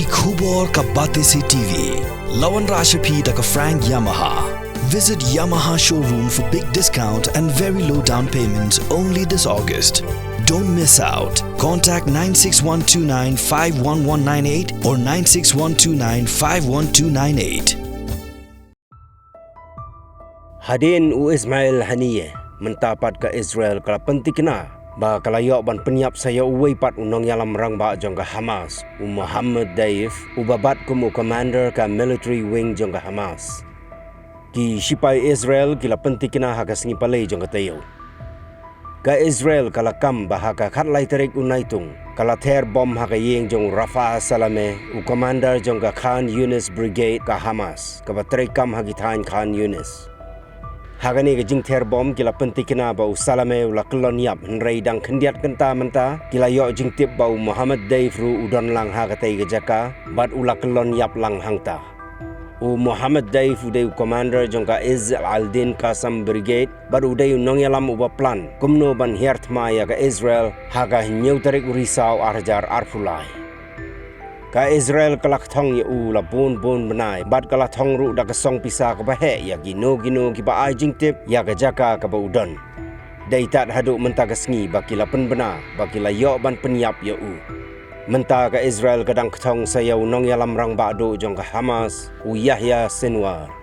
Ki Khubor ka Bate Se TV. Lawan Rashapi da ka Frank Yamaha. Visit Yamaha showroom for big discount and very low down payments only this August. Don't miss out. Contact 96129-51198 or 96129-51298. Hadin u Ismail Haniyeh mentapat ke Israel kala pentikna ba kalayok ban penyap saya uway pat unong yalam rang ba jongga Hamas u Muhammad Daif u babat kum u commander ka military wing jongga Hamas. Ki sipai Israel kila pentikna haka singi palay jongga tayo. Ka Israel kala kam ba haka khatlay tarik unaitung kala ter bom haka yeng jong Rafah Salame u commander jongga Khan Yunis Brigade ka Hamas ka ba tarik kam hagitain Khan Yunis. Hagani ke jing ter bom kila pentikna bau Salame ula kelon yap henrei dang kendiat kenta menta kila yok jing tip bau Muhammad Daif ru udon lang hagatai ke jaka bat ula kelon yap lang hangta. U Muhammad Daif udai commander jongka Izz al-Din Qasam Brigade bat udai nong yalam uba plan kumno ban hiart maya ke Israel haga nyau tarik urisau arjar arfulai. Ka Israel kalak thong ya u la bon benai bat kalak thong ru da kasong pisa ka bahe ya gino ki ba ai jing tip ya ka jaka ka ba udon dai tat haduk menta ka sngi bakila pen bena bakila yo ban penyap ya u menta ka Israel kadang thong sayau nong yalam rang ba do jong ka Hamas u Yahya Sinwar.